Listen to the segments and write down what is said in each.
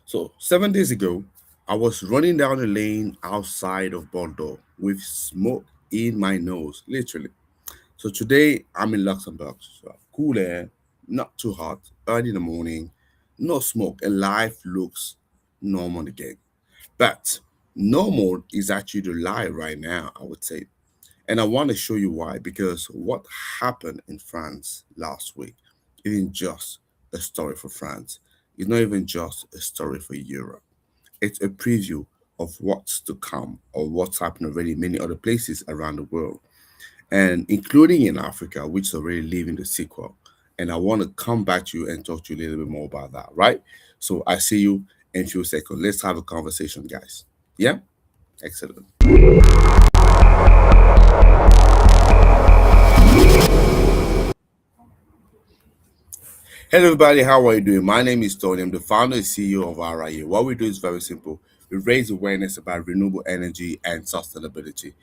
So 7 days ago, I was running down a lane outside of Bordeaux with smoke in my nose, literally. So today I'm in Luxembourg. So cool air, not too hot, early in the morning, no smoke, and life looks normal again. But normal is actually the lie right now, I would say. And I want to show you why, because what happened in France last week isn't just a story for France. It's not even just a story for Europe. It's a preview of what's to come or what's happened already in many other places around the world, and including in Africa, which is already living the sequel. And I want to come back to you and talk to you a little bit more about that, right? So I see you in a few seconds. Let's have a conversation, guys. Yeah? Excellent. Hello, everybody. How are you doing? My name is Tony. I'm the founder and CEO of RIA. What we do is very simple. We raise awareness about renewable energy and sustainability.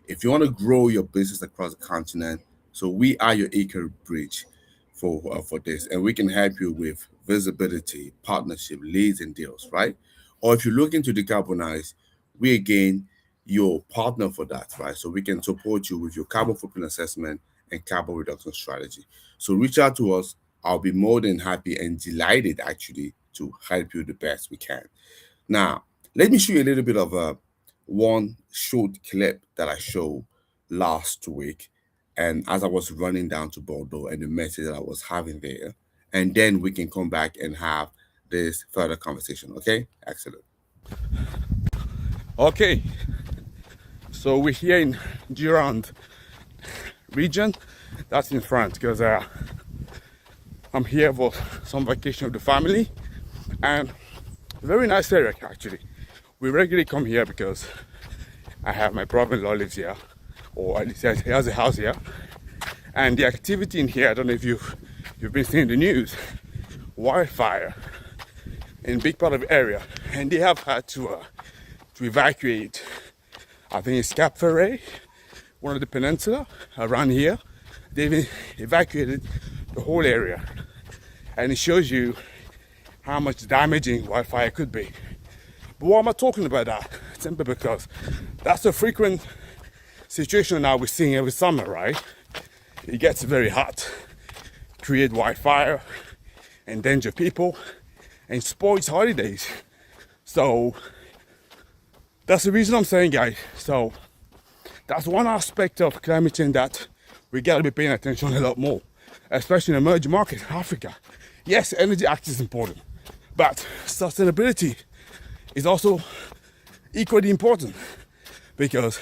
If you want to grow your business across the continent, so we are your eco bridge for this, and we can help you with visibility, partnership, leads, and deals, right? Or if you're looking to decarbonize, we again your partner for that, right? So we can support you with your carbon footprint assessment and carbon reduction strategy. So reach out to us. I'll be more than happy and delighted actually to help you the best we can. Now, let me show you a little bit of a one short clip that I showed last week, and as I was running down to Bordeaux and the message that I was having there, and then we can come back and have this further conversation. Okay, excellent. Okay, so we're here in Gironde region. That's in France because I'm here for some vacation with the family, and very nice area actually. We regularly come here because I have my brother-in-law lives here, or at least he has a house here, and the activity in here. I don't know if you've been seeing the news. Wildfire in a big part of the area, and they have had to evacuate. I think it's Cap Ferret, one of the peninsula around here. They've evacuated the whole area, and it shows you how much damaging wildfire could be. But why am I talking about that? Simply because that's a frequent situation now we're seeing every summer, right? It gets very hot, create wildfire, endanger people, and spoils holidays. So that's the reason I'm saying, guys. So that's one aspect of climate change that we gotta be paying attention a lot more, especially in emerging markets, Africa. Yes, energy access is important, but sustainability is also equally important, because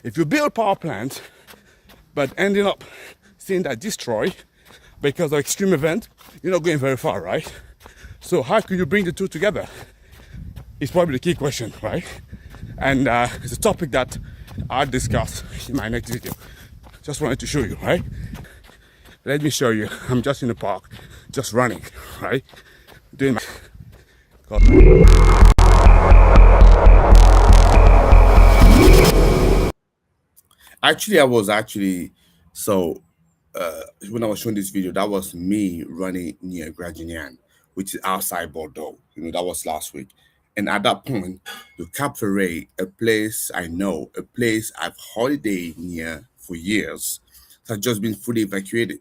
if you build power plants but ending up seeing that destroy because of extreme event, you're not going very far, right? So how can you bring the two together? It's probably the key question, right? And it's a topic that I'll discuss in my next video. Just wanted to show you, right? Let me show you. I'm just in the park, just running, right? Doing my... Actually, I was actually so when I was showing this video, that was me running near Graginian, which is outside Bordeaux. That was last week. And at that point, the Cap Ferret, a place I know, a place I've holidayed near for years, has just been fully evacuated.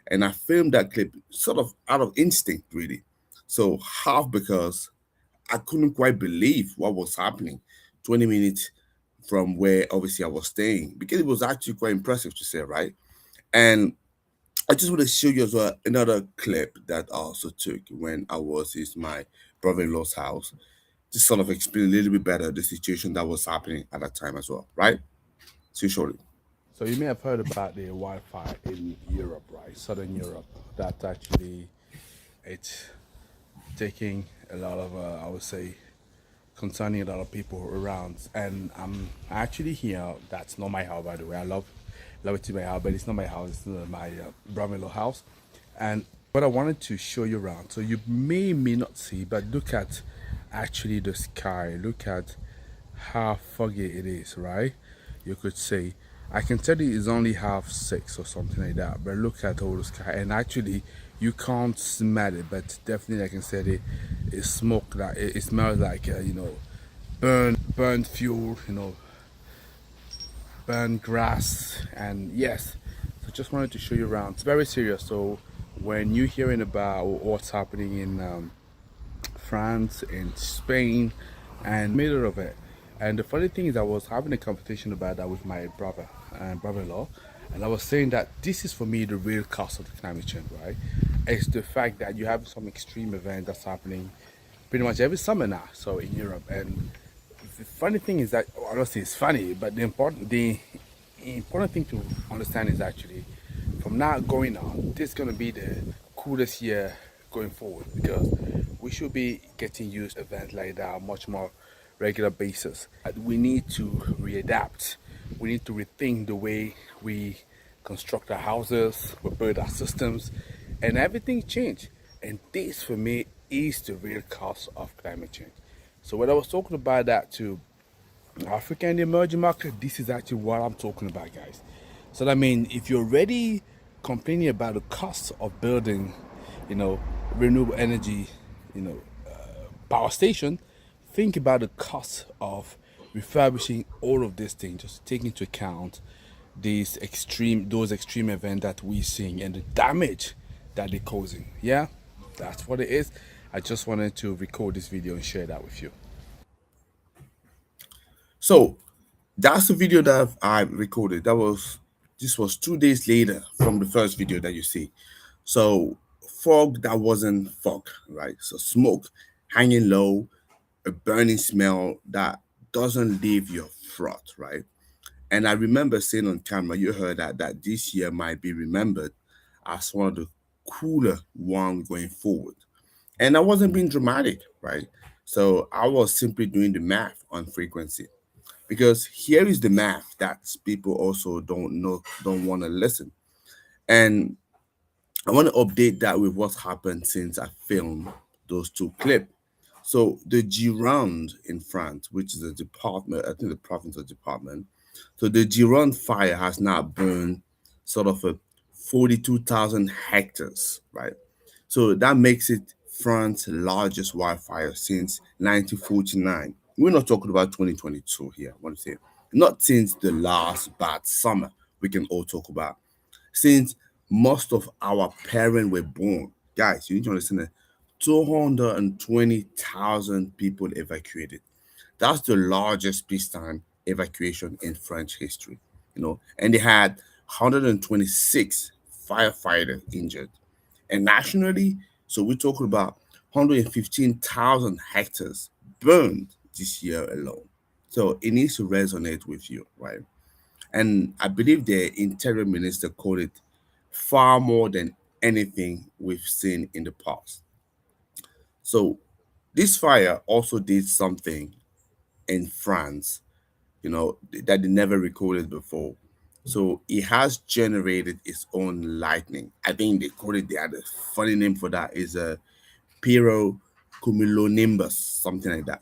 And I filmed that clip sort of out of instinct, really. So half because I couldn't quite believe what was happening 20 minutes from where obviously I was staying, because it was actually quite impressive to say, right? And I just want to show you as well another clip that I also took when I was at my brother-in-law's house, to sort of explain a little bit better the situation that was happening at that time as well, right? See you shortly. So you may have heard about the wildfire in Europe, right? Southern Europe. That actually, it's taking a lot of, I would say, concerning a lot of people around. And I'm actually here. That's not my house, by the way. I love it to my house, but it's not my house. It's my brother-in-law house. And what I wanted to show you around, so you may not see, but look at actually the sky. Look at how foggy it is, right? You could say, I can tell you it's only 6:30 or something like that, but look at all the sky. And actually You can't smell it, but definitely I can say it smoke like it smells like burnt fuel, burnt grass, and yes. So just wanted to show you around. It's very serious. So when you're hearing about what's happening in France and Spain and middle of it. And the funny thing is I was having a conversation about that with my brother and brother-in-law, and I was saying that this is for me the real cost of the climate change, right? It's the fact that you have some extreme event that's happening pretty much every summer now, so in Europe. And the funny thing is that, well, I don't say it's funny, but the important thing to understand is actually from now going on, this is going to be the coolest year going forward because we should be getting used to events like that on much more regular basis. We need to readapt. We need to rethink the way we construct our houses, we build our systems, and everything change. And this for me is the real cost of climate change. So when I was talking about that to Africa and the emerging market, this is actually what I'm talking about, guys. So I mean, if you're already complaining about the cost of building, you know, renewable energy, you know, power station, think about the cost of refurbishing all of these things. Just take into account those extreme events that we're seeing and the damage that they're causing. Yeah, that's what it is. I just wanted to record this video and share that with you. So that's the video that I recorded. This was 2 days later from the first video that you see. So fog that wasn't fog, right? So smoke hanging low, a burning smell that doesn't leave your throat, right? And I remember saying on camera, you heard that this year might be remembered as one of the cooler one going forward. And I wasn't being dramatic, right? So I was simply doing the math on frequency. Because here is the math that people also don't know, don't want to listen. And I want to update that with what's happened since I filmed those two clips. So the Gironde in France, which is a department, I think the province or department. So the Gironde fire has now burned sort of a 42,000 hectares, right? So that makes it France's largest wildfire since 1949. We're not talking about 2022 here. I want to say not since the last bad summer. We can all talk about since most of our parents were born. Guys, you need to understand that 220,000 people evacuated. That's the largest peacetime evacuation in French history, and they had 126 firefighters injured. And nationally, so we're talking about 115,000 hectares burned this year alone. So it needs to resonate with you, right? And I believe the interior minister called it far more than anything we've seen in the past. So this fire also did something in France, that they never recorded before. So it has generated its own lightning. I think they call it, they had a funny name for that, is a pyrocumulonimbus, something like that.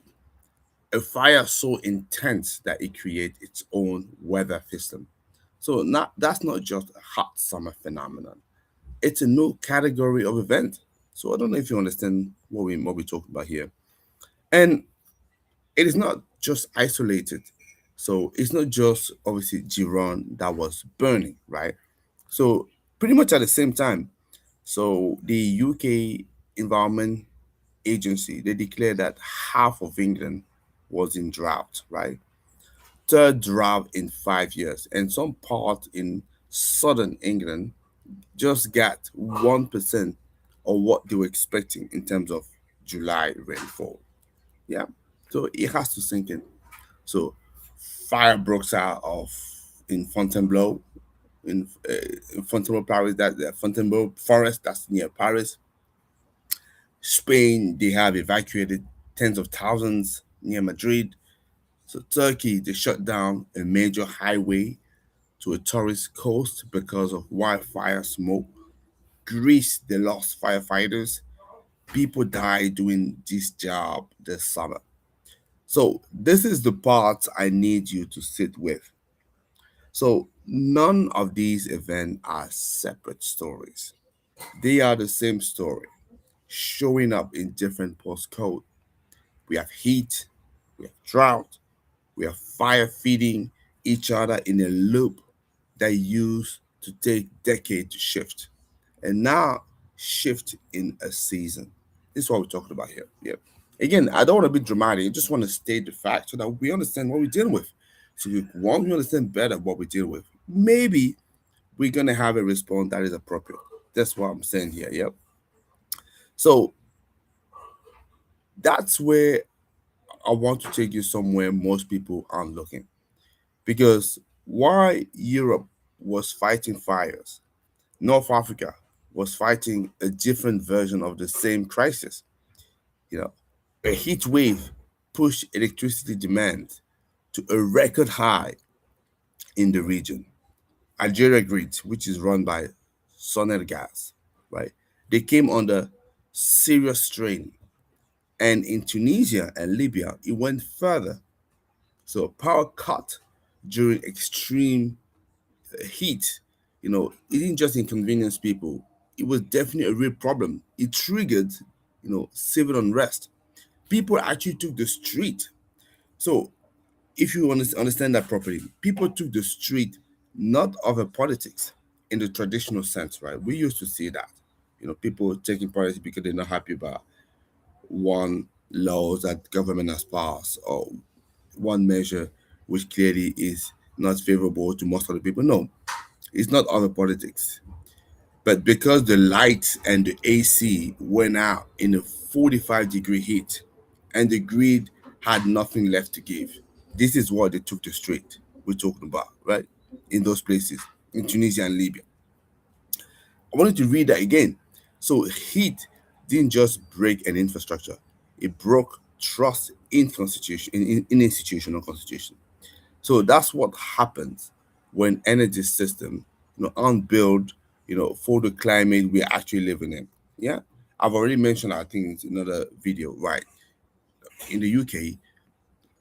A fire so intense that it creates its own weather system. So that's not just a hot summer phenomenon. It's a new category of event. So I don't know if you understand what we talk about here. And it is not just isolated. So it's not just obviously Giron that was burning, right? So pretty much at the same time, so the UK Environment Agency, they declared that half of England was in drought, right? Third drought in 5 years. And some part in southern England just got 1% of what they were expecting in terms of July rainfall. Yeah. So it has to sink in. So fire broke out of in Fontainebleau, in Fontainebleau, Paris. That the Fontainebleau forest that's near Paris. Spain, they have evacuated tens of thousands near Madrid. So Turkey, they shut down a major highway to a tourist coast because of wildfire smoke. Greece, they lost firefighters. People died doing this job this summer. So this is the part I need you to sit with. So none of these events are separate stories. They are the same story, showing up in different postcode. We have heat, we have drought, we have fire feeding each other in a loop that used to take decades to shift. And now shift in a season. This is what we're talking about here. Yeah. Again, I don't want to be dramatic. I just want to state the fact so that we understand what we're dealing with. So once we understand better what we're dealing with, maybe we're gonna have a response that is appropriate. That's what I'm saying here. Yep. So that's where I want to take you somewhere most people aren't looking. Because while Europe was fighting fires, North Africa was fighting a different version of the same crisis. You know, a heat wave pushed electricity demand to a record high in the region. Algeria Grid, which is run by Sonel Gas, right? They came under serious strain. And in Tunisia and Libya, it went further. So power cut during extreme heat, it didn't just inconvenience people. It was definitely a real problem. It triggered, civil unrest. People actually took the street. So if you understand that properly, people took the street not over politics in the traditional sense, right? We used to see that, people taking politics because they're not happy about one law that government has passed or one measure which clearly is not favorable to most of the people. No, it's not over politics. But because the lights and the AC went out in a 45-degree heat and the grid had nothing left to give, this is what they took the street we're talking about, right? In those places, in Tunisia and Libya. I wanted to read that again. So heat didn't just break an infrastructure, it broke trust in constitution, in institutional constitution. So that's what happens when energy system, aren't built, for the climate we're actually living in. Yeah. I've already mentioned, I think, in another video, right? In the UK,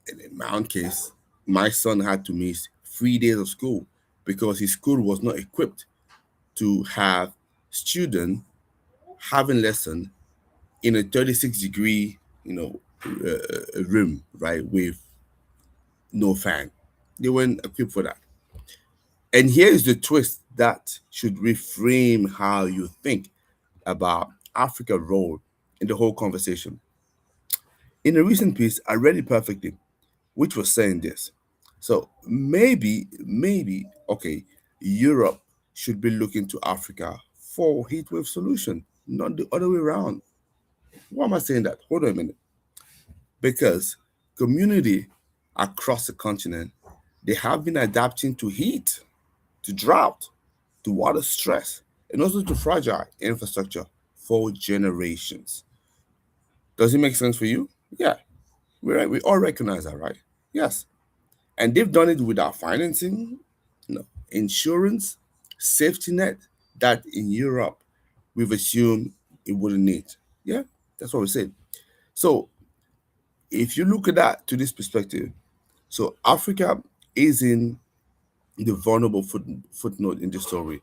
in my own case, my son had to miss 3 days of school because his school was not equipped to have students having lesson in a 36-degree, room, right, with no fan. They weren't equipped for that. And here is the twist that should reframe how you think about Africa's role in the whole conversation. In a recent piece, I read it perfectly, which was saying this. So maybe, okay, Europe should be looking to Africa for heat wave solution, not the other way around. Why am I saying that? Hold on a minute. Because community across the continent, they have been adapting to heat, to drought, to water stress, and also to fragile infrastructure for generations. Does it make sense for you? Yeah, we all recognize that, right? Yes. And they've done it without financing, insurance, safety net that in Europe we've assumed it wouldn't need. Yeah, that's what we said. So if you look at that to this perspective, so Africa is in the vulnerable footnote in the story.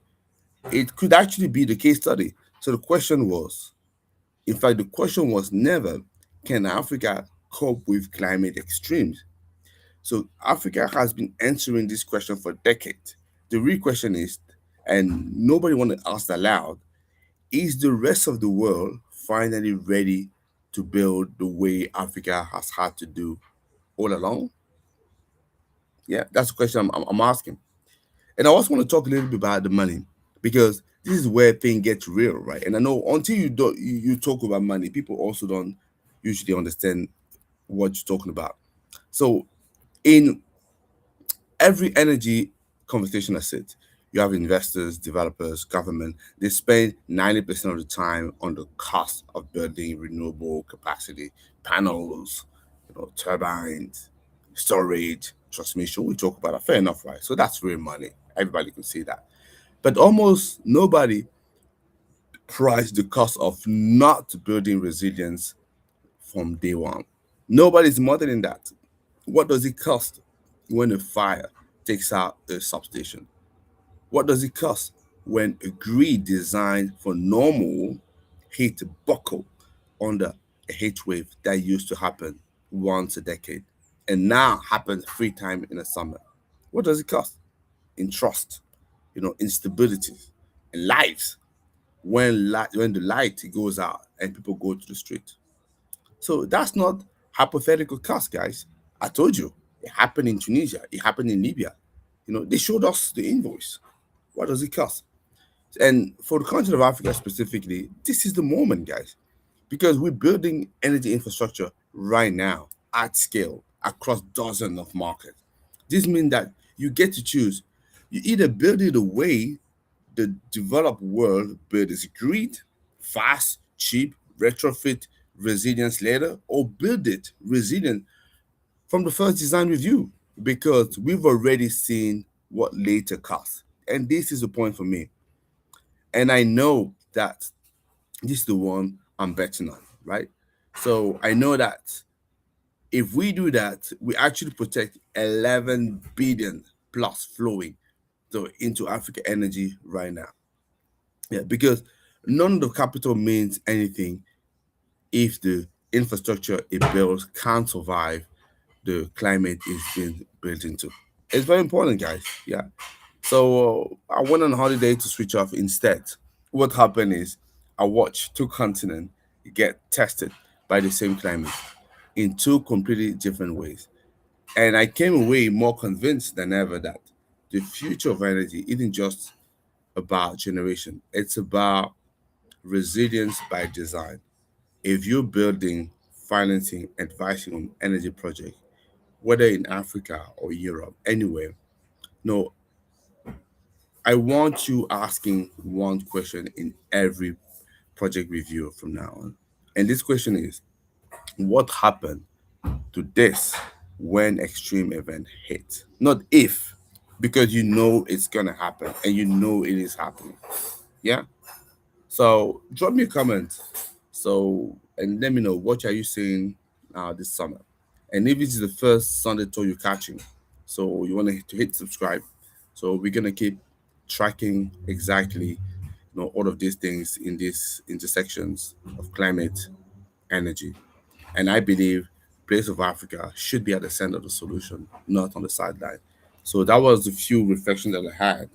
It could actually be the case study. So the question was, in fact, the question was never, can Africa cope with climate extremes? So Africa has been answering this question for decades. The real question is, and nobody want to ask aloud, is the rest of the world finally ready to build the way Africa has had to do all along? Yeah, that's the question I'm asking. And I also want to talk a little bit about the money because this is where things get real, right? And I know until you don't you talk about money, people also don't usually understand what you're talking about. So in every energy conversation I said, you have investors, developers, government. They spend 90% of the time on the cost of building renewable capacity, panels, turbines, storage, transmission. We talk about that. Fair enough, right? So that's real money. Everybody can see that. But almost nobody priced the cost of not building resilience from day one. Nobody's modeling that. What does it cost when a fire takes out a substation? What does it cost when a grid designed for normal hit buckle under a heat wave that used to happen once a decade and now happens 3 times in a summer. What does it cost? In trust, instability, and lives when the light goes out and people go to the street. So that's not hypothetical cost, guys. I told you it happened in Tunisia, it happened in Libya. They showed us the invoice. What does it cost? And for the continent of Africa specifically, this is the moment, guys, because we're building energy infrastructure right now at scale across dozens of markets. This means that you get to choose. You either build it the way the developed world build its grid, fast, cheap, retrofit, resilience later, or build it resilient from the first design review, because we've already seen what later costs. And this is the point for me. And I know that this is the one I'm betting on, right? So I know that if we do that, we actually protect 11 billion plus flowing into Africa energy right now. Yeah, because none of the capital means anything if the infrastructure it builds can't survive the climate it's been built into. It's very important, guys. Yeah. So I went on holiday to switch off instead. What happened is I watched two continents get tested by the same climate in two completely different ways. And I came away more convinced than ever that the future of energy isn't just about generation, it's about resilience by design. If you're building, financing, advising on energy projects, whether in Africa or Europe, anywhere, no, I want you asking one question in every project review from now on. And this question is, what happened to this when extreme event hit? Not if, because you know it's gonna happen and you know it is happening. Yeah. So drop me a comment. So and let me know what are you seeing this summer. And if this is the first Sunday tour you're catching, so you want to hit subscribe. So we're gonna keep tracking exactly all of these things in these intersections of climate, energy. And I believe place of Africa should be at the center of the solution, not on the sideline. So that was the few reflections that I had,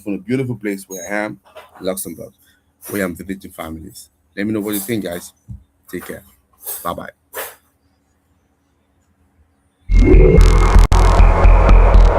from the beautiful place where I am, Luxembourg, where I'm visiting families. Let me know what you think, guys. Take care. Bye bye.